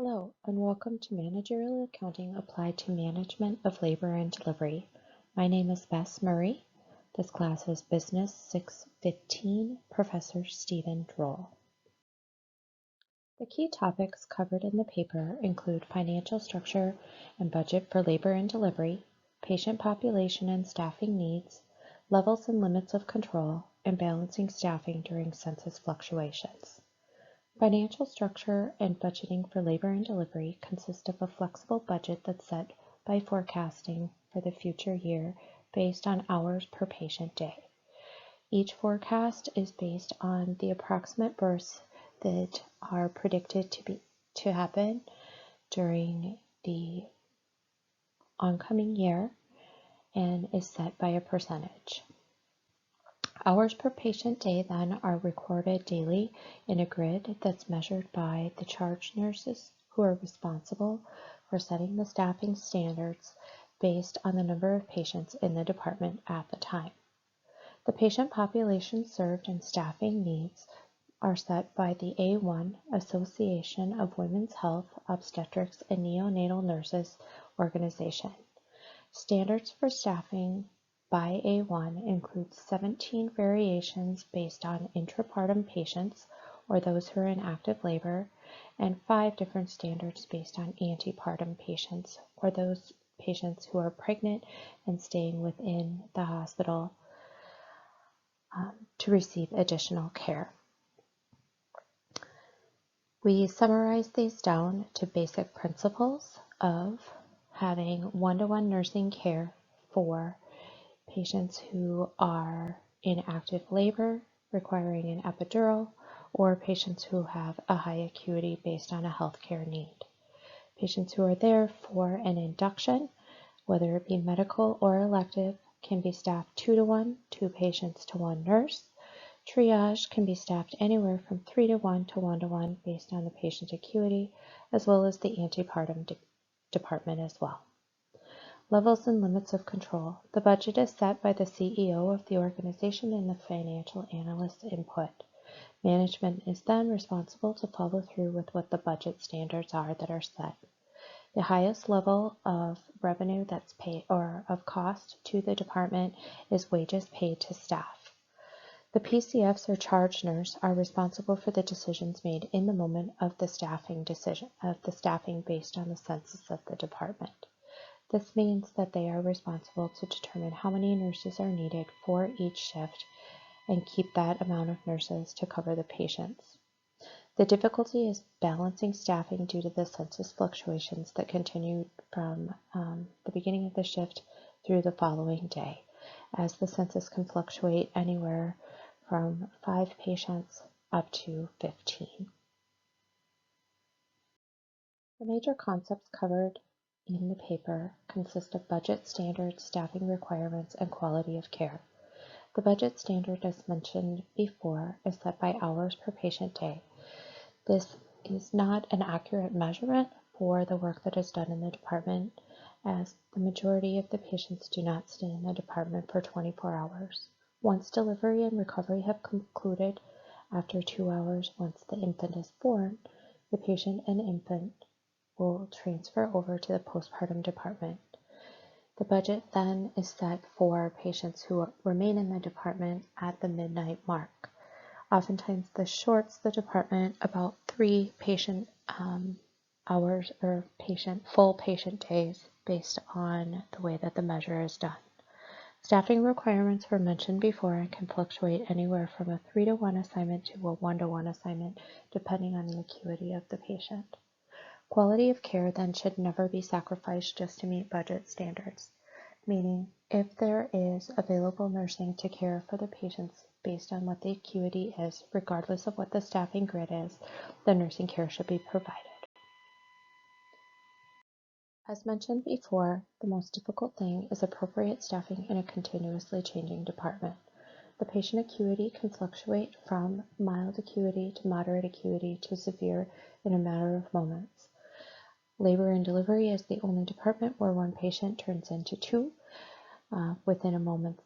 Hello, and welcome to Managerial Accounting Applied to Management of Labor and Delivery. My name is Bess Murray. This class is Business 615, Professor Stephen Droll. The key topics covered in the paper include financial structure and budget for labor and delivery, patient population and staffing needs, levels and limits of control, and balancing staffing during census fluctuations. Financial structure and budgeting for labor and delivery consist of a flexible budget that's set by forecasting for the future year based on hours per patient day. Each forecast is based on the approximate births that are predicted to happen during the oncoming year and is set by a percentage. Hours per patient day then are recorded daily in a grid that's measured by the charge nurses who are responsible for setting the staffing standards based on the number of patients in the department at the time. The patient population served and staffing needs are set by the A1 Association of Women's Health, Obstetrics, and Neonatal Nurses organization. Standards for staffing by A1 includes 17 variations based on intrapartum patients or those who are in active labor, and 5 different standards based on antepartum patients or those patients who are pregnant and staying within the hospital to receive additional care. We summarize these down to basic principles of having one-to-one nursing care for patients who are in active labor requiring an epidural, or patients who have a high acuity based on a healthcare need. Patients who are there for an induction, whether it be medical or elective, can be staffed 2-to-1, 2 patients to 1 nurse. Triage can be staffed anywhere from 3-to-1 to 1-to-1 based on the patient acuity, as well as the antepartum department as well. Levels and limits of control. The budget is set by the CEO of the organization and the financial analyst's input. Management is then responsible to follow through with what the budget standards are that are set. The highest level of revenue that's paid or of cost to the department is wages paid to staff. The PCFs or charge nurse are responsible for the decisions made in the moment of the staffing based on the census of the department. This means that they are responsible to determine how many nurses are needed for each shift and keep that amount of nurses to cover the patients. The difficulty is balancing staffing due to the census fluctuations that continue from the beginning of the shift through the following day, as the census can fluctuate anywhere from 5 patients up to 15. The major concepts covered in the paper consist of budget standards, staffing requirements, and quality of care. The budget standard, as mentioned before, is set by hours per patient day. This is not an accurate measurement for the work that is done in the department, as the majority of the patients do not stay in the department for 24 hours. Once delivery and recovery have concluded, after 2 hours once the infant is born, the patient and infant will transfer over to the postpartum department. The budget then is set for patients who remain in the department at the midnight mark. Oftentimes this shorts the department about 3 patient hours or full patient days based on the way that the measure is done. Staffing requirements were mentioned before and can fluctuate anywhere from a 3-to-1 assignment to a 1-to-1 assignment depending on the acuity of the patient. Quality of care then should never be sacrificed just to meet budget standards, meaning if there is available nursing to care for the patients based on what the acuity is, regardless of what the staffing grid is, the nursing care should be provided. As mentioned before, the most difficult thing is appropriate staffing in a continuously changing department. The patient acuity can fluctuate from mild acuity to moderate acuity to severe in a matter of moments. Labor and delivery is the only department where 1 patient turns into 2 within a moment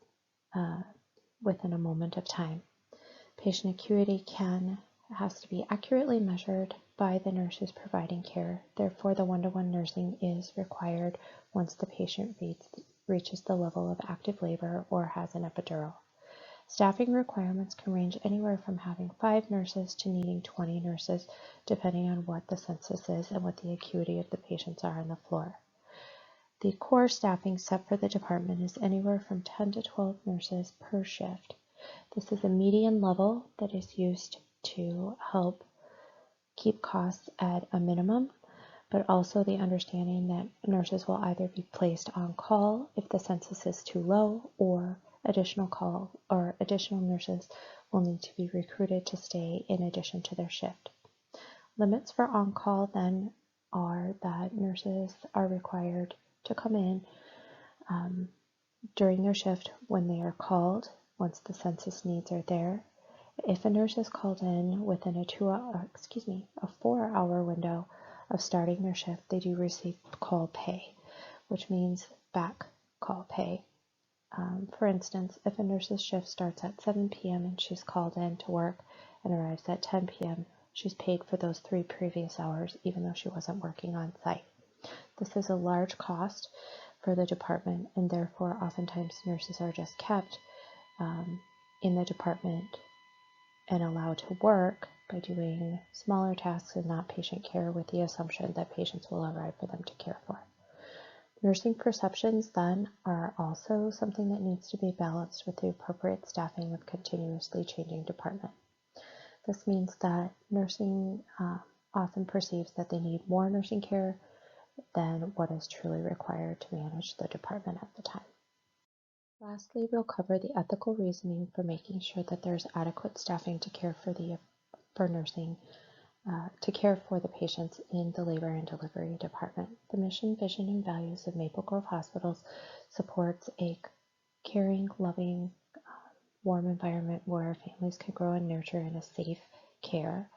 of time. Patient acuity can It has to be accurately measured by the nurses providing care. Therefore, the one-to-one nursing is required once the patient reaches the level of active labor or has an epidural. Staffing requirements can range anywhere from having 5 nurses to needing 20 nurses, depending on what the census is and what the acuity of the patients are on the floor. The core staffing set for the department is anywhere from 10 to 12 nurses per shift. This is a median level that is used to help keep costs at a minimum, but also the understanding that nurses will either be placed on call if the census is too low, or additional nurses will need to be recruited to stay in addition to their shift. Limits for on-call then are that nurses are required to come in during their shift when they are called, once the census needs are there. If a nurse is called in within a 4-hour window of starting their shift, they do receive call pay, which means back call pay. For instance, if a nurse's shift starts at 7 p.m. and she's called in to work and arrives at 10 p.m., she's paid for those 3 previous hours, even though she wasn't working on site. This is a large cost for the department, and therefore oftentimes nurses are just kept in the department and allowed to work by doing smaller tasks and not patient care, with the assumption that patients will arrive for them to care for. Nursing perceptions then are also something that needs to be balanced with the appropriate staffing of continuously changing department. This means that nursing often perceives that they need more nursing care than what is truly required to manage the department at the time. Lastly, we'll cover the ethical reasoning for making sure that there's adequate staffing to care for the patients in the labor and delivery department. The mission, vision, and values of Maple Grove Hospitals supports a caring, loving, warm environment where families can grow and nurture in a safe care.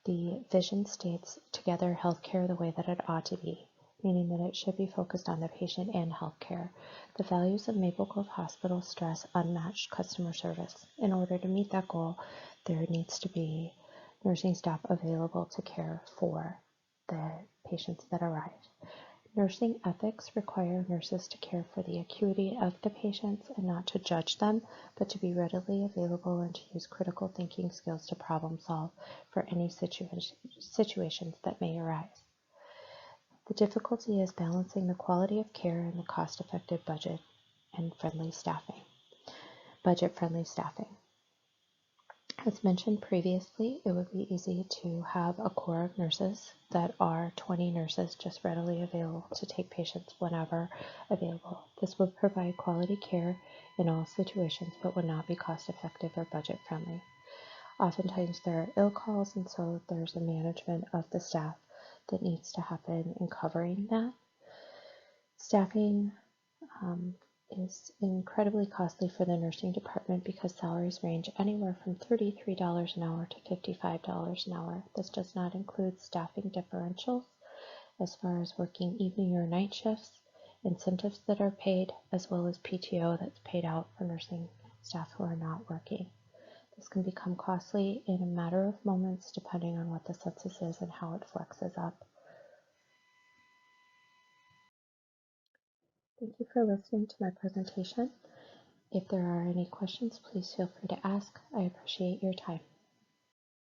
The vision states together healthcare the way that it ought to be, meaning that it should be focused on the patient and healthcare. The values of Maple Grove Hospital stress unmatched customer service. In order to meet that goal, there needs to be nursing staff available to care for the patients that arrive. Nursing ethics require nurses to care for the acuity of the patients and not to judge them, but to be readily available and to use critical thinking skills to problem solve for any situations that may arise. The difficulty is balancing the quality of care and the cost-effective budget-friendly staffing. As mentioned previously, it would be easy to have a core of nurses that are 20 nurses just readily available to take patients whenever available. This would provide quality care in all situations, but would not be cost-effective or budget-friendly. Oftentimes there are ill calls, and so there's a management of the staff that needs to happen in covering that. Staffing is incredibly costly for the nursing department because salaries range anywhere from $33 an hour to $55 an hour. This does not include staffing differentials as far as working evening or night shifts, incentives that are paid, as well as PTO that's paid out for nursing staff who are not working. This can become costly in a matter of moments depending on what the census is and how it flexes up. Thank you for listening to my presentation. If there are any questions, please feel free to ask. I appreciate your time.